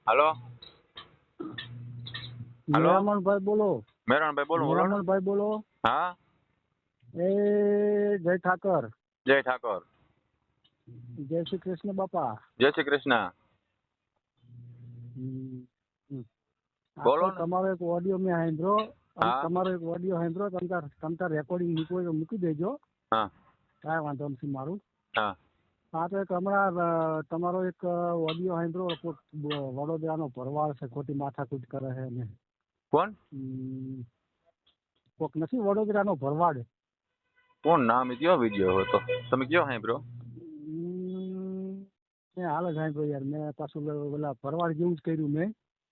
હાલો હાલો મેરામણભાઈ બોલો. મેરણભાઈ બોલો બોલો ને. મેરામણભાઈ બોલો. હા એ જય ઠાકર. જય ઠાકોર. જય શ્રી કૃષ્ણ બાપા. જય શ્રી કૃષ્ણ. બોલો ને. તમારો એક ઓડિયો મેં સાંભળ્યો. હા. તમારો એક ઓડિયો સાંભળ્યો. તમતાર રેકોર્ડિંગ મૂકી દેજો. હા કાંઈ વાંધો નથી મારું. હા હા તો એક હમણાં તમારો એક ઓડિયો સાંભળ્યો. કોઈક વડોદરાનો ભરવાડ છે, ખોટી માથાકૂટ કરે છે ને. કોણ કોક નથી વડોદરાનો ભરવાડ. કોણ નામ કયો વિડીયો હતો તમે કયો સાંભળ્યો? મેં હાલ જ સાંભળ્યો યાર. મેં પાછું ઓલા ભરવાડ જેવું જ કર્યું મેં.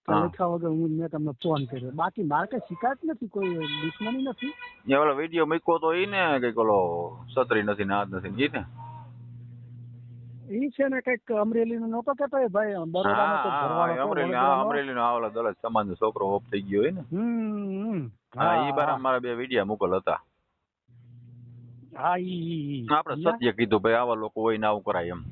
હા. લખ્યા વગર મેં તમને ફોન કર્યો. બાકી મારે કઈ શિકાયત નથી, કોઈ દુશ્મની નથી. એ ઓલો વિડીયો મૂક્યો તો ઈ ને કઈક ઓલો છત્રી નથી ને હાથ નથી ઈ ને. ઈ છે ને કઈક અમરેલી નો નતો કેતો એ ભાઈ બરોડાનો તો ભરવાડ હતો, વડોદરાનો. અમરેલી નો ઓલો દલિત સમાજ નો છોકરો ઓફ થઈ ગયો હોય ને. હા ઈ બાર મારા બે વિડીયો મોકલ હતા. હા ઈ આપણે સત્ય કીધું ભાઈ આવા લોકો હોય ને આવું કરાય એમ.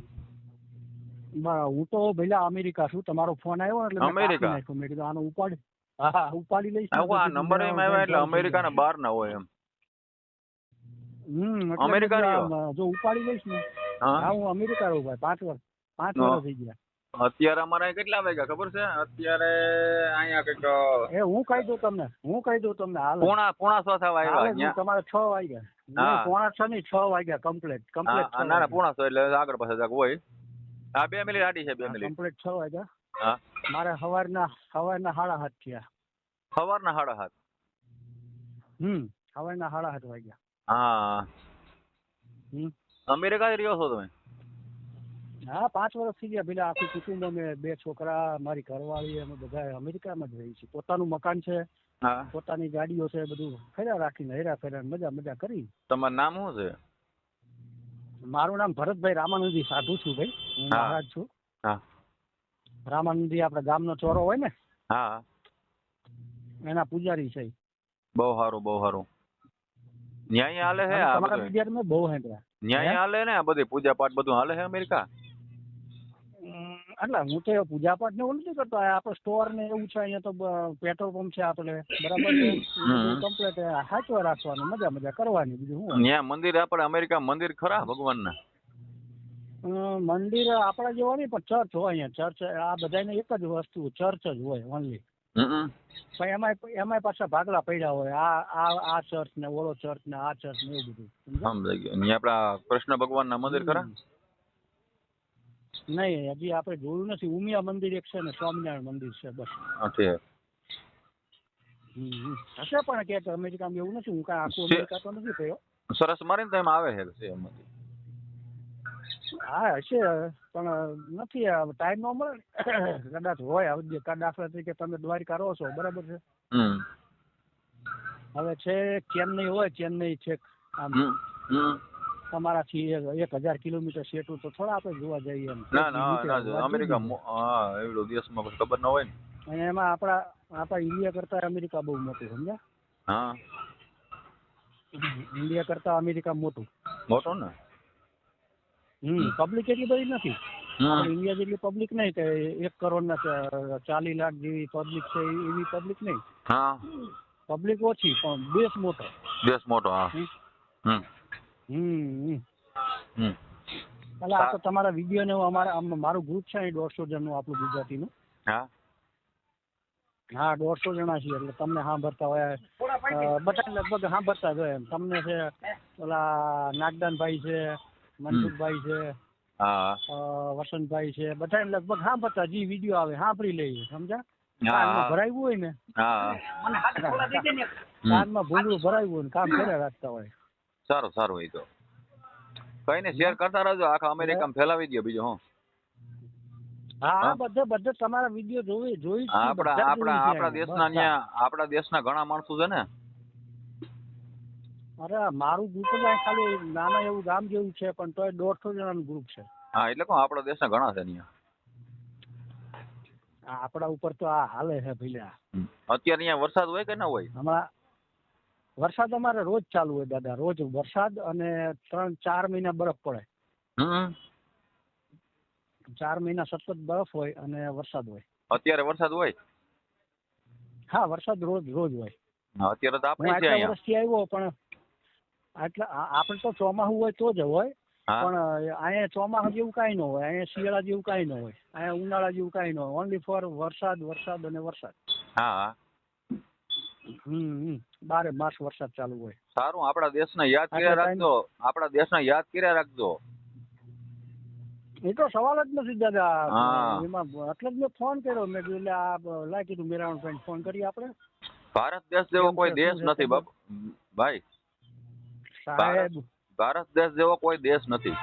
હું તો ભઈલા અમેરિકા છું. તમારો ફોન આવ્યો એટલે મેં અમેરિકા? કાપી નાખ્યો. મેં કીધું આનો ઉપાડી. હા ઉપાડી લઈશ ને આ પછી નંબર એમ આવ્યા એટલે અમેરિકા ના બહાર ના હોય એમ. એટલે અમેરિકા પછી રહ્યો? જો ઉપાડી લઈશ ને. હા હા હું અમેરિકા રહું ભાઈ. 5 વર્ષ થઈ ગયા. અત્યારે અમારે અહીં કેટલા વાગ્યા ખબર છે? અત્યારે અહીંયા કઈક એ હું કહી દઉં તમને હાલ. પોણા 6 થવા આવ્યા હાલ જ અહીંયા. તમારે 6 વાગ્યા. હા. પોણા 6 નહીં 6 વાગ્યા કમ્પ્લીટ. હા ના ના પોણા 6 એટલે આગળ પાછળ જાક હોય. હા 2 મિનિટ આડી છે 2 મિનિટ. કમ્પ્લીટ 6 વાગ્યા. હા મારે સવારના 7:30 થયા. સવારના 7:30. સવારના 7:30 વાગ્યા. હા અમેરિકા જ રહ્યો છો તમે? હા 5 વર્ષ થઈ ગયા. પેલા આખું કુટુંબ, અમે 2 છોકરા, મારી ઘરવાળી, અમે બધા અમેરિકામાં જ રહીએ છીએ. પોતાનું મકાન છે, હા. પોતાની ગાડીઓ છે, બધું ફેરા રાખીને હેરા ફેરા મજા કરી. તમારું નામ શું છે? મારું નામ ભરતભાઈ રામાનંદી સાધુ છું ભાઈ. હું હા. મહારાજ છું. હા રામાનંદી આપણા ગામનો ચોરો હોય ને હા એના પૂજારી છે. બહુ સારું બહુ સારું. ન્યાય હાલે છે આ તમારા બધું? વિદ્યાર્થી મેં બહુ સાંભળ્યા. ન્યાય હાલે ને આ બધી પૂજા પાઠ બધું હાલે છે અમેરિકા? એટલે હું તો પૂજા પાઠ ને એવું નથી કરતો. આપણે સ્ટોર ને એવું છે, અહીંયા તો પેટ્રોલ પંપ છે આપણે, બરાબર છે. કમ્પ્લીટ સાચવા રાખવાનું, મજા કરવાની, બીજું શું. ત્યાં મંદિર આપણે અમેરિકા મંદિર ખરા ભગવાનના? મંદિર આપણા જેવા નહીં, પણ ચર્ચ હોય અહીંયા. ચર્ચ આ બધાને એક જ વસ્તુ, ચર્ચ જ હોય ઓનલી. પણ એમાંય પાછા ભાગલા પડ્યા હોય. આ ચર્ચ ને ઓલો ચર્ચ ને આ ચર્ચ ને એવું બધું. સમજાઈ ગયું. ત્યાં આપણા કૃષ્ણ ભગવાનના મંદિર ખરા? નહીં, હજી આપણે જોયું નથી. ઉમિયા મંદિર એક છે ને સ્વામિનારાયણ મંદિર છે, બસ. ઠીક. હશે પણ કે અમેરિકામાં એવું નથી. હું કાંઈ આખું અમેરિકા તો નથી થયો. સરસ મારીને તો એમાં આવે છે એમાંથી. હા હશે પણ નથી. ટાઈમ ન મળે ને. કદાચ હોય. હવે દાખલા તરીકે તમે દ્વારિકા રહો છો, બરાબર છે. હવે છે ચેન્નઈ હોય, ચેન્નઈ છે આમ તમારાથી 1000 કિલોમીટર સેટું, તો થોડા આપણે જોવા જઈએ એમ. ના અમેરિકા એવડો દેશમાં પછી ખબર ના હોય ને. અને એમાં આપણા ઇન્ડિયા કરતા અમેરિકા બહુ મોટું, સમજ્યા? હા ઇન્ડિયા કરતા અમેરિકા મોટું ને. પબ્લિક એટલી બધી નથી. આપણે ઇન્ડિયા જેટલી પબ્લિક નહીં કે 1 કરોડ ના 40 લાખ જેવી પબ્લિક છે, એવી પબ્લિક નહીં. હા પબ્લિક ઓછી પણ દેશ મોટો. હા. એટલે આ તો તમારા વિડીયો ને મારું ગ્રુપ છે 150 જણનું આપણું ગુજરાતીનું. હા 150 જણા છીએ. એટલે તમને સાંભળતા હોય બધા લગભગ સાંભળતા જ હોય એમ. તમને છે ઓલા નાગદાનભાઈ છે, મનસુખભાઈ છે, વસંતભાઈ છે, બધા લગભગ સાંભળતા જે વિડીયો આવે સાંભળી લઈએ, સમજ્યા? કાનમાં ભરાયું હોય ને, કાનમાં ભૂંગળું ભરાયું હોય ને કામ કર્યા રાખતા હોય. સારું એ તો કઈ ને શેર કરતા રહેજો. આખા અમેરિકામાં ફેલાવી દો. બીજું હું હા બધે તમારા વિડીયો જોઈ આપણા દેશના ઘણા માણસો છે ને. અરે મારું ગ્રુપ જ ખાલી નાના એવું ગામ જેવું છે, પણ તોય 150 જણાનું ગ્રુપ છે. હા એટલે કહું આપણા દેશના ઘણા છે અહીંયા. આપણા ઉપર તો આ હાલે છે ભઈલા. અત્યારે અહીંયા વરસાદ હોય કે ના હોય? હમણાં વરસાદ અમારે રોજ ચાલુ હોય દાદા, રોજ વરસાદ. અને 3-4 મહિના બરફ પડે. 4 મહિના સતત બરફ હોય અને વરસાદ હોય. અત્યારે વરસાદ હોય? હા, વરસાદ રોજ રોજ હોય. અત્યારે તો હું આપણે છે આટલા અહીંયા. વર્ષથી આવ્યો પણ આપણે તો ચોમાસું હોય તો જ હોય. હા પણ અહીંયા ચોમાસા જેવું કાંઈ ન હોય, અહીંયા શિયાળા જેવું કાંઈ ન હોય, અહીંયા ઉનાળા જેવું કાંઈ ન હોય. ઓનલી ફોર વરસાદ વરસાદ અને વરસાદ. હા. બારે માસ વરસાદ ચાલુ હોય. સારું, આપણા દેશને યાદ કર્યા આટલા રાખજો. આપણા દેશને યાદ કર્યા રાખજો. એ તો સવાલ જ નથી દાદા. હા. એમાં એટલે જ મેં ફોન કર્યો. મેં કીધું એટલે આ લાઈ કીધું મેરાવણ ફોન કરીએ આપણે. ભારત દેશ જેવો કેમ કોઈ છે, દેશ શું છે નથી ખબર? ભાઈ. સાહેબ ભારત દેશ જેવો કોઈ દેશ નથી.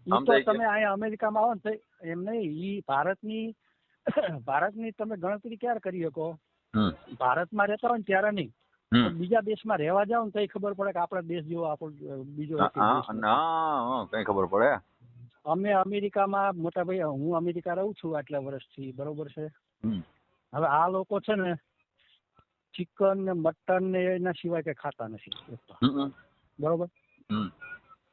ઈ તો તમે અહીંયા અમેરિકામાં આવો ને તો એમ નહીં, ઈ ભારતની તમે ગણતરી ક્યારે કરી શકો? ભારતમાં રહેતા હોય ને ત્યારે નહીં. બીજા દેશમાં રહેવા જાવ ને તો ખબર પડે કે આપણા દેશ જેવો આપણો બીજો કઈ ખબર પડે. અમે અમેરિકામાં મોટા ભાઈ, હું અમેરિકા રહું છું આટલા વર્ષથી, બરોબર છે. હવે આ લોકો છે ને ચિકન ને મટન ને એના સિવાય કઈ ખાતા નથી, બરોબર.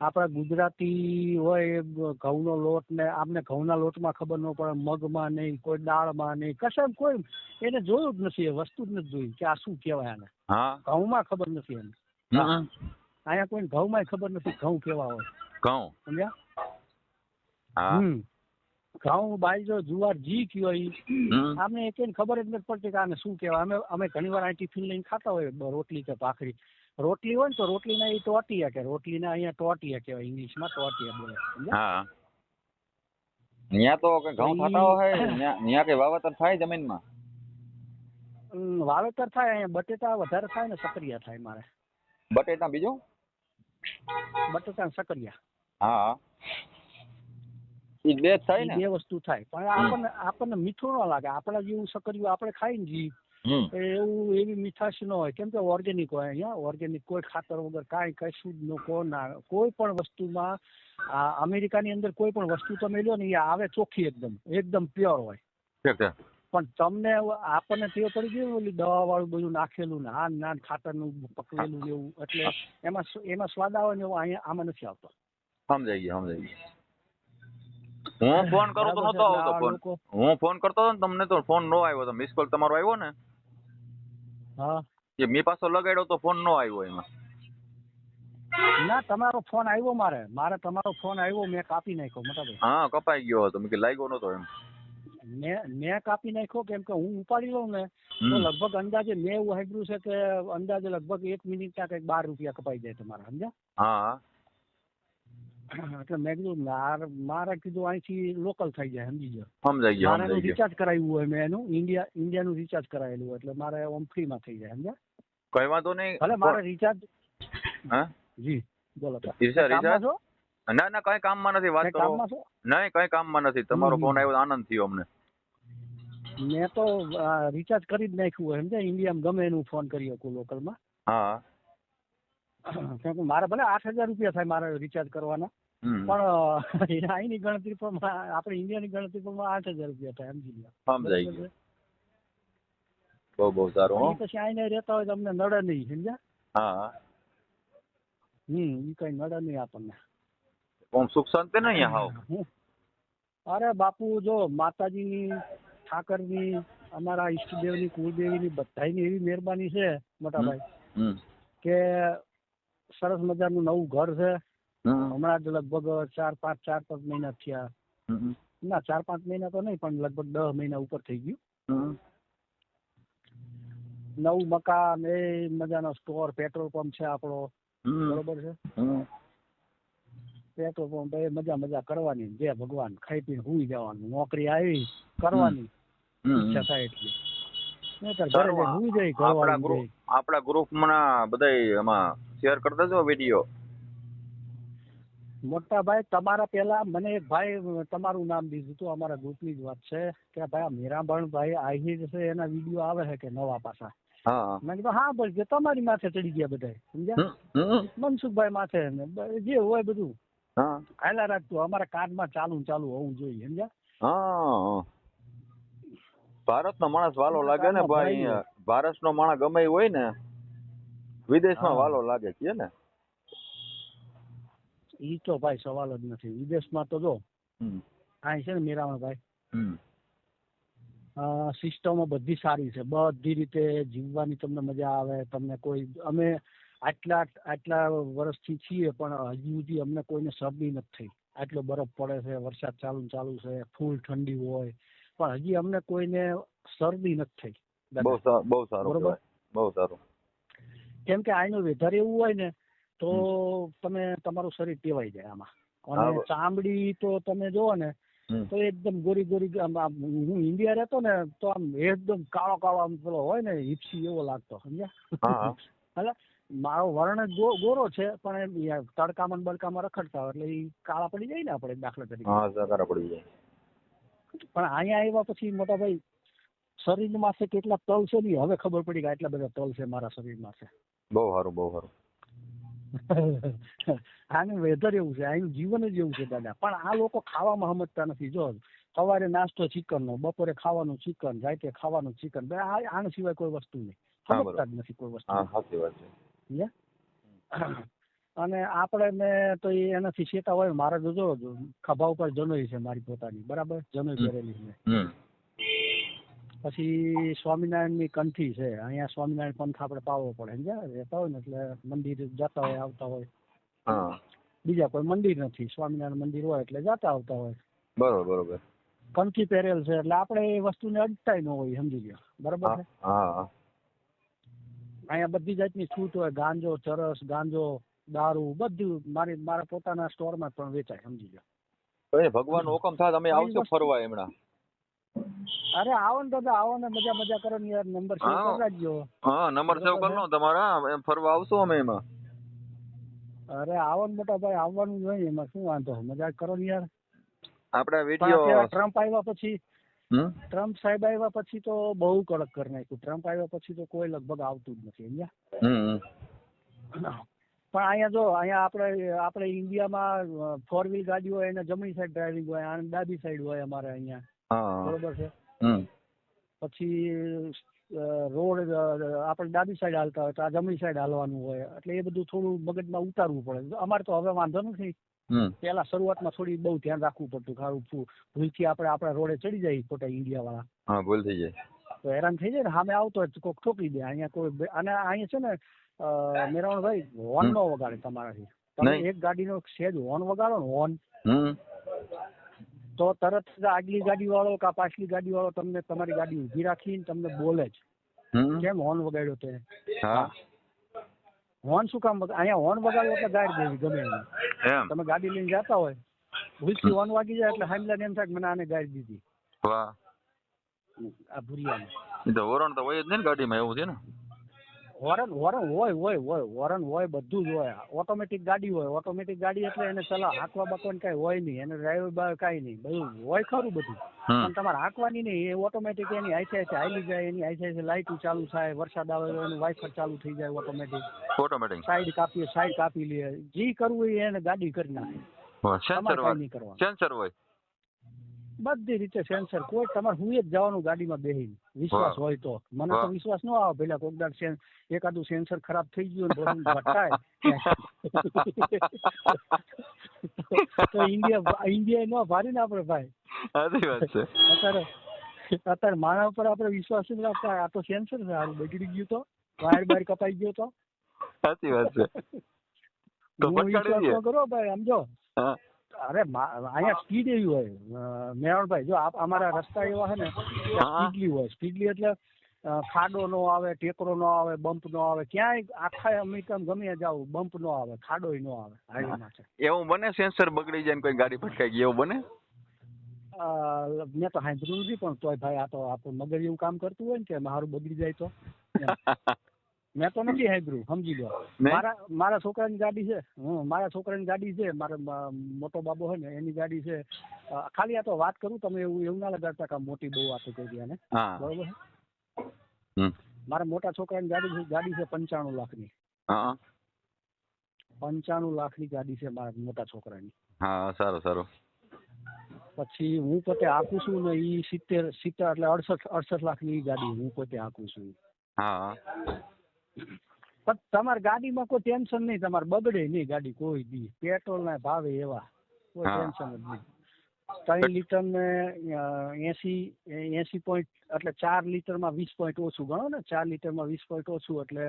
આપણા ગુજરાતી હોય ઘઉંનો લોટ ને આમને ઘઉંના લોટમાં ખબર ન પડે, મગમાં નહીં, કોઈ દાળમાં નહીં, કશામ કોઈ એને જોયું જ નથી, એ વસ્તુ જ નથી જોઈ કે આ શું કહેવાય આને. ઘઉંમાં ખબર નથી એને. અહીંયા કોઈ ઘઉંમાં ખબર નથી ઘઉં કેવા હોય. ઘઉં સમજ્યા? ઘઉં બાજરો જુવાર જી કયો આમને એક ખબર જ નથી પડતી કે આને શું કહેવાય. અમે ઘણી વાર અહીં ટિફિન લઈને ખાતા હોય રોટલી કે ભાખરી. રોટલી હોય ને તો રોટલી ના એ ટોટિયા કે રોટલી ના અહીંયા ટોટિયા કહેવાય, ઇંગ્લિશમાં ટોટિયા બોલે. ત્યાં તો ઘઉં થતા હોય, ત્યાં કઈ વાવેતર થાય જમીનમાં? વાવેતર થાય અહીંયા બટેટા વધારે થાય ને સકરિયા થાય મારે. બટેટા બીજું? બટેટા સકરિયા. હા, ઈ બે થાય ને? બે વસ્તુ થાય પણ આપણને મીઠું ન લાગે. આપણા જેવું સકરિયું આપણે ખાઈ ને જી એવું એવી મીઠાશ ન હોય, કેમ કે ઓર્ગેનિક હોય અહીંયા. ઓર્ગેનિક કોઈ ખાતર વગર કાંઈ કશું જ કોઈ પણ વસ્તુમાં. અમેરિકાની અંદર કોઈ પણ વસ્તુ તમે લો ને એ આવે ચોખ્ખી, એકદમ પ્યોર હોય. પણ તમને આપણને ટેવ પડી ગયું ઓલી દવા વાળું બધું નાખેલું ને આ ખાતરનું પકવેલું એવું, એટલે એમાં સ્વાદ આવે ને એવો અહીંયા આમાં નથી આવતો. સમજાઈ ગયા. હું ફોન કરું તો નતો આવતો ફોન. હું ફોન કરતો હતો ને તમને તો ફોન નો આવ્યો. તો મિસ કોલ તમારો આવ્યો ને? હા, એ મી પાછો લગાડ્યો તો ફોન નો આવ્યો એમાં. ના, તમારો ફોન આવ્યો. મારે તમારો ફોન આવ્યો, મેં કાપી નાખ્યો મોટા ભાઈ. હા, કપાઈ ગયો હતો. મેં લાગ્યો નતો એમ. મેં કાપી નાખ્યો કેમ કે હું ઉપાડી લઉં ને તો લગભગ અંદાજે મેં એવું સાંભળ્યું છે કે અંદાજે લગભગ 1 મિનિટના કંઈક 12 રૂપિયા કપાઈ જાય તમારા, સમજ્યા? હા. એટલે મેં કીધું મારે કીધું અહીંથી લોકલ થઈ જાય, સમજી ગયો. સમજાઈ ગયો. મારે રિચાર્જ કરાવ્યું હોય, મેં એનું ઇન્ડિયાનું રિચાર્જ કરાવેલું હોય, એટલે મારે ઓમ ફ્રીમાં થઈ જાય, સમજ્યા? કઈ વાંધો નહીં. ભલે મારે રિચાર્જ. હા જી બોલો. રિચાર્જ? ના, કઈ કામમાં નથી. વાત કરો. નહીં, કઈ કામમાં નથી. તમારો ફોન આવ્યો આનંદ થયો અમને. મેં તો રિચાર્જ કરી જ નાખ્યું હોય, સમજ્યા? ઇન્ડિયામાં ગમે એનું ફોન કરી શકું લોકલમાં. હા, મારે ભલે 8,000 રૂપિયા થાય મારે રિચાર્જ કરવાના, પણ અહીંની ગણતરી પર આપણે ઇન્ડિયાની ગણતરી પર 8,000 રૂપિયા થાય, સમજી લો. સમજાઈ ગયું. બહુ સારું. પછી આઈને રહેતા હોય તો અમને નડે નહીં, સમજ્યા? હા. ઈ કઈ નડે નહીં આપણને. સુખ શાંતિ ને અહીંયા હાવ? અરે બાપુ જો માતાજીની, ઠાકરની, અમારા ઈષ્ટદેવની, કુળદેવીની બધાની એવી મહેરબાની છે મોટાભાઈ કે સરસ મજાનું નવું ઘર છે. હમણાં જ લગભગ 4-5 મહિના થયા. ના, 4-5 મહિના તો નહીં, પણ લગભગ 10 મહિના ઉપર થઈ ગયું. નવું મકાન, એ મજાનો સ્ટોર, પેટ્રોલ પંપ છે આપણો, બરોબર છે. પેટ્રોલ પંપ એ મજા કરવાની, જે ભગવાન ખાઈ પીને હુઈ જવાનું. નોકરી આવી કરવાની ઈચ્છા થાય એટલે. આપણા ગ્રુપમાં બધા એમાં શેર કરી દેજો વિડીયો. મોટા ભાઈ, તમારા પેલા મને એક ભાઈ તમારું નામ દીધું હતું, અમારા ગ્રુપની જ વાત છે કે ભાઈ આ મીરાબણ ભાઈ આહિર છે, એના વિડીયો આવે છે કે નવા પાછા. મેં કીધું હા બસ તમારી માથે ચડી ગયા બધા, સમજ્યા? મનસુખભાઈ માથે જે હોય બધું હાલા રાખતું. અમારા કાર્ડમાં ચાલુ હોવું જોઈએ, સમજ્યા? ભારતનો માણસ વાલો લાગે ને ભાઈ. ભારતનો માણસ ગમે હોય ને વિદેશમાં વાલો લાગે કે ને. ઈ તો ભાઈ સવાલ જ નથી. વિદેશમાં તો જો અહીં છે ને મીરામણ ભાઈ, સિસ્ટમો બધી સારી છે, બધી રીતે જીવવાની તમને મજા આવે. તમને કોઈ અમે આટલા વર્ષથી છીએ પણ હજી સુધી અમને કોઈને શરદી નથી થઈ. આટલો બરફ પડે છે, વરસાદ ચાલુ છે, ફૂલ ઠંડી હોય, પણ હજી અમને કોઈને શરદી નથી થઈ. બહુ સારું, બરોબર, બહુ સારું. કેમ કે આનું વેધર એવું હોય ને તો તમારું શરીર ટેવાઈ જાય આમાં. અને ચામડી તો તમે જોવો ને તો એકદમ ગોરી હું ઇન્ડિયા રહેતો ને તો આમ એકદમ કાળો આમ પેલો હોય ને હિપ્સી એવો લાગતો, સમજ્યા? એટલે મારો વર્ણ ગોરો છે પણ એમ તડકામાં બડકામાં રખડતા હોય એટલે એ કાળા પડી જાય ને આપણે, દાખલા તરીકે પડી જાય. પણ અહીંયા આવ્યા પછી મોટા ભાઈ શરીરમાં છે કેટલા તલ છે ને હવે ખબર પડી કે આટલા બધા તલ છે મારા શરીરમાં છે. બહુ સારું. આનું વેધર એવું છે, આનું જીવન જ એવું છે દાદા. પણ આ લોકો ખાવામાં સમજતા નથી. જો સવારે નાસ્તો ચિકન નો, બપોરે ખાવાનું ચિકન, રાતે ખાવાનું ચિકન, આના સિવાય કોઈ વસ્તુ નહીં. સમજતા જ નથી કોઈ વસ્તુ. સાચી વાત છે. અને આપણે તો એનાથી શેતા હોય. મારે તો જો ખભા ઉપર જનોઈ છે મારી પોતાની, બરાબર, જનોઈ પહેરેલી છે. પછી સ્વામિનારાયણ ની કંઠી છે. અહીંયા સ્વામિનારાયણ પંથ આપણે પાવવો પડે, સમજ્યા? રહેતા હોય ને એટલે મંદિર જતા હોય, આવતા હોય. બીજા કોઈ મંદિર નથી, સ્વામિનારાયણ મંદિર હોય એટલે જતા આવતા હોય. બરોબર. કંઠી પહેરેલ છે એટલે આપણે એ વસ્તુને અડતાય ન હોય, સમજી ગયો? બરાબર છે. અહીંયા બધી જાતની છૂટ હોય, ગાંજો, ચરસ, ગાંજો, દારૂ બધું મારા પોતાના સ્ટોરમાં પણ વેચાય, સમજી ગયો? ભગવાન હુકમ થાય તમે આવશો ફરવા એમણા? અરે આવો ને દાદા, આવો ને, મજા કરો ને યાર. નંબર સેવ કરી રાખજો. નંબર સેવ કરી લો તમારા. ફરવા આવશો અમે એમાં. અરે આવો ને મોટા ભાઈ, આવવાનું જ હોય, એમાં શું વાંધો, મજા કરો ને યાર. આપડા વિડિયો ટ્રમ્પ આવ્યા પછી, ટ્રમ્પ સાહેબ આવ્યા પછી તો બહુ કડક કરી નાખ્યું. ટ્રમ્પ આવ્યા પછી તો કોઈ લગભગ આવતું જ નથી અહીંયા. પણ અહીંયા જો આપણે ઇન્ડિયામાં 4 વ્હીલ ગાડી હોય એને જમણી સાઈડ ડ્રાઇવિંગ હોય, અને ડાબી સાઈડ હોય અમારે અહીંયા, બરોબર છે. પછી રોડ આપણે ડાબી સાઈડ હાલતા હોય તો આ જમણી સાઈડ હાલવાનું હોય, એટલે એ બધું થોડું મગજમાં ઉતારવું પડે. અમારે તો હવે વાંધો નથી. પેલા શરૂઆતમાં થોડી બહુ ધ્યાન રાખવું પડતું. ખારું ભૂલથી આપણા રોડે ચડી જાય ખોટા ઇન્ડિયા વાળા, ભૂલ થઈ જાય તો હેરાન થઈ જાય ને. સામે આવતો હોય કોઈક ઠોકી દે. અહીંયા કોઈ, અને અહીંયા છે ને મેરાવણભાઈ, હોર્ન નો વગાડે તમારાથી. તમે એક ગાડીનો સેજ હોર્ન વગાડો ને, હોર્ન, તો તરત આગલી ગાડી વાળો કે પાછલી ગાડી વાળો તમને તમારી ગાડી ઉભી રાખીને તમને બોલે જ કેમ હોર્ન વગાડ્યો તે. હોર્ન શું કામ? અહીંયા હોર્ન વગાડો એટલે ગાડી દેવી ગમે એને. તમે ગાડી લઈને જતા હોય, ભૂલથી હોર્ન વાગી જાય એટલે હામલા એમ થાય મને આને ગાડી દીધી. આ ભૂરિયાને હોર્ન તો હોય જ ને ગાડીમાં, એવું છે ને? હોર્ન હોય, બધું જ હોય. ઓટોમેટિક ગાડી હોય. ઓટોમેટિક ગાડી એટલે એને હાંકવા બાકવાનું કઈ હોય નહીં, એને ડ્રાઈવર કઈ નહીં, બધું હોય ખરું બધું, પણ તમારે હાંકવાની નહીં. એ ઓટોમેટિક એની આઈસે હાલી જાય, એની આઈસે લાઇટ ચાલુ થાય, વરસાદ આવે તો એનું વાઇફર ચાલુ થઈ જાય ઓટોમેટિક. સાઈડ કાપી લે, જે કરવું એ એને ગાડી કરી નાખે. તમારે કઈ નહીં કરવાનું. સેન્સર હોય બધી રીતે સેન્સર. કોઈ તમારે હું જ જવાનું ગાડીમાં બેહીને, વિશ્વાસ હોય તો. મને તો વિશ્વાસ ન આવે પેલા કોક દાડ એકાદું સેન્સર ખરાબ થઈ ગયું ને ભટકાય તો ઇન્ડિયા નો ભારી ને આપડે ભાઈ. સાચી વાત છે. અત્યારે મારા ઉપર આપડે વિશ્વાસ જ રાખતા. આ તો સેન્સર છે, સારું બગડી ગયું તો, વાયર બાર કપાઈ ગયો તો. સાચી વાત છે. વિશ્વાસ કરો ભાઈ, સમજો. અરે અહીંયા સ્પીડ એવી હોય મેરણભાઈ, જો અમારા રસ્તા એવા છે ને સ્પીડલી હોય. સ્પીડલી એટલે ખાડો નો આવે, ટેકરો નો આવે, બમ્પ નો આવે. ક્યાંય આખા અમેરિકા ગમે જાવ બમ્પ નો આવે, ખાડો નો આવે. હાઈવેમાં છે એવું બને? સેન્સર બગડી જાય ને કોઈ ગાડી ભટકાઈ ગઈ એવું બને? મેં તો સાંભળ્યું નથી, પણ તોય ભાઈ આ તો આપણું મગજ એવું કામ કરતું હોય ને કે મારું બગડી જાય તો. મેં તો નથી સાંભળ્યું, સમજી લો. મારા છોકરાની ગાડી છે. મારા છોકરાની ગાડી છે. મારા મોટો બાબો છે ને એની ગાડી છે. ખાલી આ તો વાત કરું, તમે એવું ના લગાડતા કે મોટી બહુ વાતો કરી દે. બરોબર છે. મારા મોટા છોકરાની ગાડી છે 95 લાખની. 95 લાખની ગાડી છે મારા મોટા છોકરાની. સારું. પછી હું પોતે હાંકું છું ને, ઈ 70 એટલે 68 લાખની ગાડી હું પોતે હાંકું છું. પણ તમારી ગાડીમાં કોઈ ટેન્શન નહીં, તમારે બગડે નહીં ગાડી કોઈ દી. પેટ્રોલ ના ભાવે એવા, કોઈ ટેન્શન જ નહીં. 3 લીટર ને 80 પોઈન્ટ એટલે 4 લીટરમાં 20 પોઈન્ટ ઓછું ગણો ને, 4 લીટરમાં 20 પોઈન્ટ ઓછું એટલે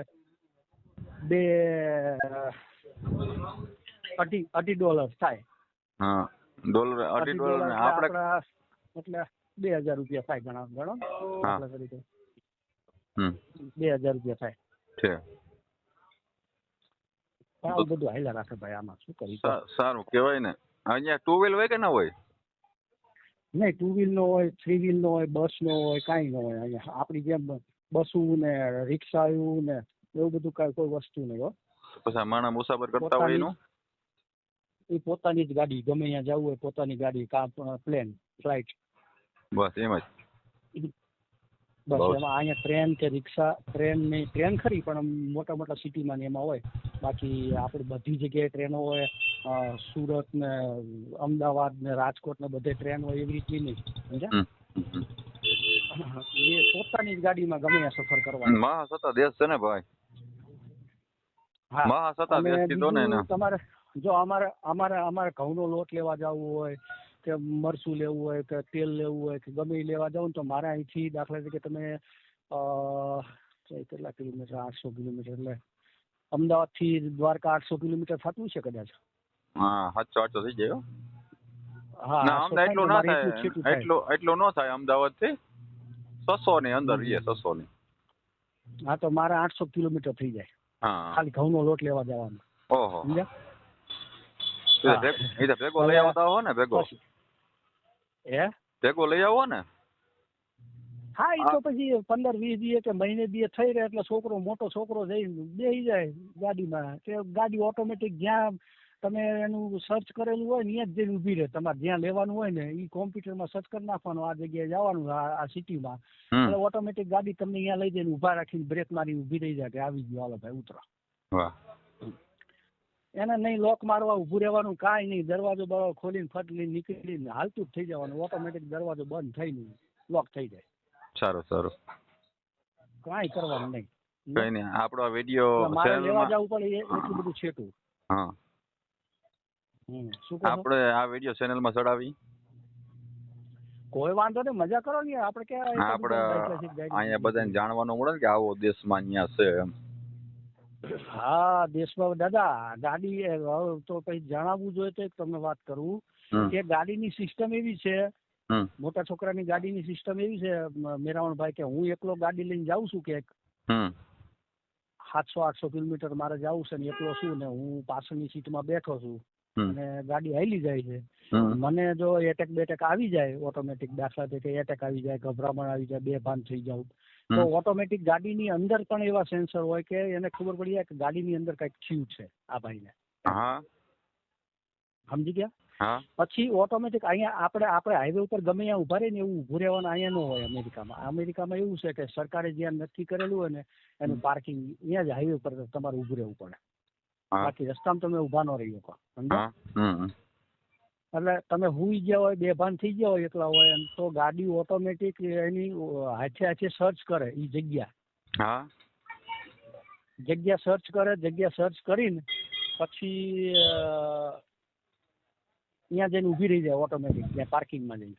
$2.50 થાય. હા, $2.50 ને આપણે એટલે 2000 રૂપિયા થાય ગણો દાખલા તરીકે. 2000 રૂપિયા થાય છે. આવું બધું હાલ્યા રાખે ભાઈ, આમાં શું કરી. સારું કહેવાય ને. અહીંયા 2 વ્હીલ હોય કે ના હોય? નહીં, 2 વ્હીલ નો હોય, 3 વ્હીલ નો હોય, બસ નો હોય, કાંઈ ન હોય અહીંયા. આપણી જેમ બસું ને રિક્ષાયું ને એવું બધું કાંઈ કોઈ વસ્તુ નહીં હો. પછી માણસ મુસાફર કરતા હોય એનું એ પોતાની જ ગાડી, ગમે ત્યાં જવું હોય પોતાની ગાડી, કાં પ્લેન, ફ્લાઇટ, બસ એમ જ. બસ એમાં અહીંયા ટ્રેન કે રિક્ષા, ટ્રેન ખરી પણ મોટા મોટા સિટીમાં ને એમાં હોય. બાકી આપણે બધી જગ્યાએ ટ્રેનો હોય, સુરત ને અમદાવાદ ને રાજકોટ ને બધે ટ્રેન હોય એવી રીતે નહીં, સમજ્યા? એ પોતાની જ ગાડીમાં ગમે ત્યાં સફર કરવાનો. મહાસત્તા દેશ છે ને ભાઈ. હા, મહાસત્તા દેશ કીધો ને. તમારે જો અમારે ઘઉંનો લોટ લેવા જવું હોય કે મરચું લેવું હોય કે તેલ લેવું હોય કે ગમે એ લેવા જાવ ને તો મારે અહીંથી દાખલા તરીકે તમે કેટલા કિલોમીટર, 800 કિલોમીટર, એટલે અમદાવાદ થી દ્વારકા 800 કિલોમીટર થતું છે કદાચ. હા, 700 થઈ જાય. હા, અમદાવાદ એટલો ના થાય, એટલો ન થાય. અમદાવાદ થી 600 ની અંદર રહીએ, 600 ની. હા, તો મારે 800 કિલોમીટર થઈ જાય. હા, ખાલી ઘઉંનો લોટ લેવા જવાનું. ઓહો, સમજ્યા? ભેગો લઈ આવતા હો ને, ભેગો લઈ આવો ને. હા, એ તો પછી 15-20 દિવસ કે મહિને દિવસ થઈ રહે એટલે છોકરો, મોટો છોકરો જઈને બેસી જાય ગાડીમાં, કે ગાડી ઓટોમેટિક જ્યાં તમે એનું સર્ચ કરેલું હોય ને ત્યાં જ જઈને ઊભી રહે. તમારે જ્યાં લેવાનું હોય ને એ કોમ્પ્યુટરમાં સર્ચ કરી નાખવાનું, આ જગ્યાએ જવાનું, આ સિટીમાં, એટલે ઓટોમેટિક ગાડી તમને અહીંયા લઈ જઈને ઊભા રાખીને બ્રેક મારી ઊભી રહી જાય કે આવી ગયો, હાલો ભાઈ ઉતરો. એને નહીં લોક મારવા ઊભું રહેવાનું, કાંઈ નહીં. દરવાજો બરાબર ખોલીને ફટ લઈને નીકળીને હાલતું જ થઈ જવાનું. ઓટોમેટિક દરવાજો બંધ થઈને લોક થઈ જાય. સારું. કાંઈ કરવાનું નહીં. કઈ નહીં. આપણો વિડિયો મારે લેવા જવું પડે એટલું બધું છેટું. હા, શું આપણે આ વિડિયો ચેનલમાં ચડાવી. કોઈ વાંધો નહીં, મજા કરો ને. આપણે ક્યાં આપણે અહીંયા બધાને જાણવાનું મળે કે આવો દેશમાં અહીંયા છે એમ. હા, દેશમાં દાદા ગાડી તો પછી જણાવવું જોઈએ તો તમને વાત કરું કે ગાડીની સિસ્ટમ એવી છે, મોટા છોકરાની ગાડીની સિસ્ટમ એવી છે મેરાવણભાઈ, કે હું એકલો ગાડી લઈને જાઉં છું કે 700-800 કિલોમીટર મારે જવું છે ને એકલો છું ને હું પાછળની સીટમાં બેઠો છું અને ગાડી હાલી જાય છે. મને જો એટેક બેટેક આવી જાય ઓટોમેટિક, દાખલા તરીકે એટેક આવી જાય, ગભરામણ આવી જાય, બેભાન થઈ જાવ, તો ઓટોમેટિક ગાડીની અંદર પણ એવા સેન્સર હોય કે એને ખબર પડી જાય કે ગાડીની અંદર કઈક થયું છે આ ભાઈને. સમજી ગયા? પછી ઓટોમેટિક અહીંયા આપણે હાઈવે ઉપર ગમે ત્યાં ઉભા રહીને એવું ઉભું રહેવાનું અહીંયા ન હોય. અમેરિકામાં એવું છે કે સરકારે જ્યાં નક્કી કરેલું હોય ને એનું પાર્કિંગ અહીંયા જ હાઈવે ઉપર તમારે ઉભું રહેવું પડે. બાકી રસ્તામાં તમે ઉભા ન રહી શકો. સમજ્યા? એટલે તમે હુઈ ગયા હોય, બેભાન થઈ ગયા હોય, એકલા હોય તો ગાડી ઓટોમેટિક એની હાથે સર્ચ કરે એ જગ્યા સર્ચ કરે. જગ્યા સર્ચ કરીને પછી ત્યાં જઈને ઊભી રહી જાય ઓટોમેટિક, ત્યાં પાર્કિંગમાં જઈને.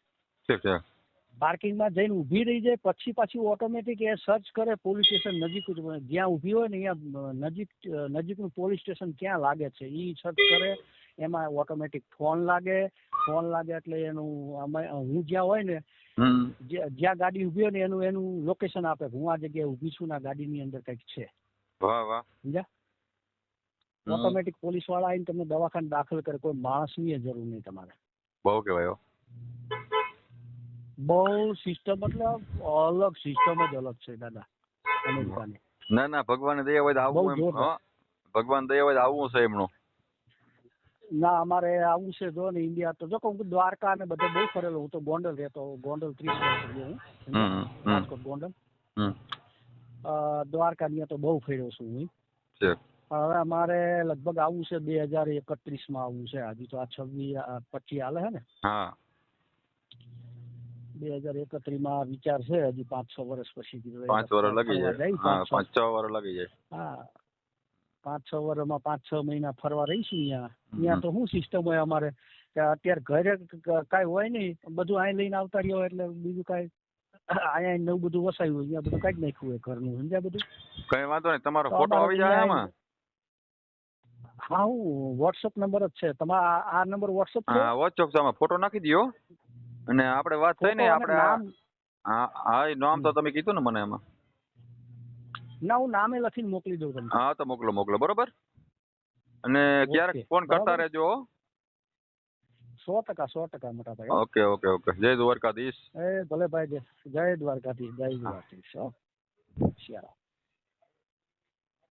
પાર્કિંગમાં જઈને ઊભી રહી જાય પછી પાછી ઓટોમેટિક એ સર્ચ કરે પોલીસ સ્ટેશન નજીક જ્યાં ઊભી હોય ને અહીંયા નજીકનું પોલીસ સ્ટેશન ક્યાં લાગે છે એ સર્ચ કરે. એમાં ઓટોમેટિક ફોન લાગે એટલે એનું હું જ્યાં હોય ને જ્યાં ગાડી ઊભી હોય ને એનું લોકેશન આપે. હું આ જગ્યાએ ઊભી છું ને ગાડીની અંદર કંઈક છે. સમજ્યા? ઓટોમેટિક પોલીસ વાળા આવીને તમને દવાખાને દાખલ કરે. કોઈ માણસની જરૂર નહીં તમારે. બહુ કહેવાય. બહુ સિસ્ટમ એટલે અલગ સિસ્ટમ જ અલગ છે દાદા અમેરિકાની. ના ભગવાન દયા હોય તો આવું એમ. ભગવાન દયા હોય તો આવું છે એમનું. ના, અમારે આવું છે જો ને ઇન્ડિયા તો જો હું દ્વારકા ને બધે બહુ ફરેલો. હું તો ગોંડલ રહેતો, ગોંડલ 30 વર્ષ ગયો હું, રાજકોટ ગોંડલ. દ્વારકા ની તો બહુ ફર્યો છું હું. હવે અમારે લગભગ આવું છે 2031 આવવું છે. હજી તો આ 26-25 હાલે છે ને. 2031 વિચાર છે. હજી 5-6 વર્ષ પછી 5 વર્ષ લાગી જાય. 5-6 વર્ષ લાગી જાય. હા, 5-6 વર્ષમાં 5-6 મહિના ફરવા રહીશું. અહીંયા તો શું સિસ્ટમ હોય અમારે કે અત્યારે ઘરે કાંઈ હોય નહીં, બધું અહીં લઈને આવતા રહ્યો એટલે બીજું કાંઈ અહીંયા નવું બધું વસાયું હોય બધું કાઢી નાખ્યું હોય ઘરનું, સમજ્યા બધું. કઈ વાંધો નહીં, તમારો તો ફોટો અમારે આવી જાય અહીંયા આમાં. હા, હું વોટ્સઅપ નંબર જ છે તમારા, આ નંબર વોટ્સઅપ છે. હા વોટ્સઅપ છે, આમાં ફોટો નાખી દો અને આપણે વાત થઈ ને આપણે નામ હા હા એ નામ તો તમે કીધું ને મને એમાં. ના, હું નામે લખીને મોકલી દઉં તમને. હા તો મોકલો મોકલો બરોબર. અને ક્યારેક ફોન કરતા રહેજો. 100% મોટા ભાઈ. ઓકે ઓકે ઓકે, જય દ્વારકાધીશ. ભલે ભાઈ, જય દ્વારકાધીશ, જય દ્વારકાધીશ. શિયાળા.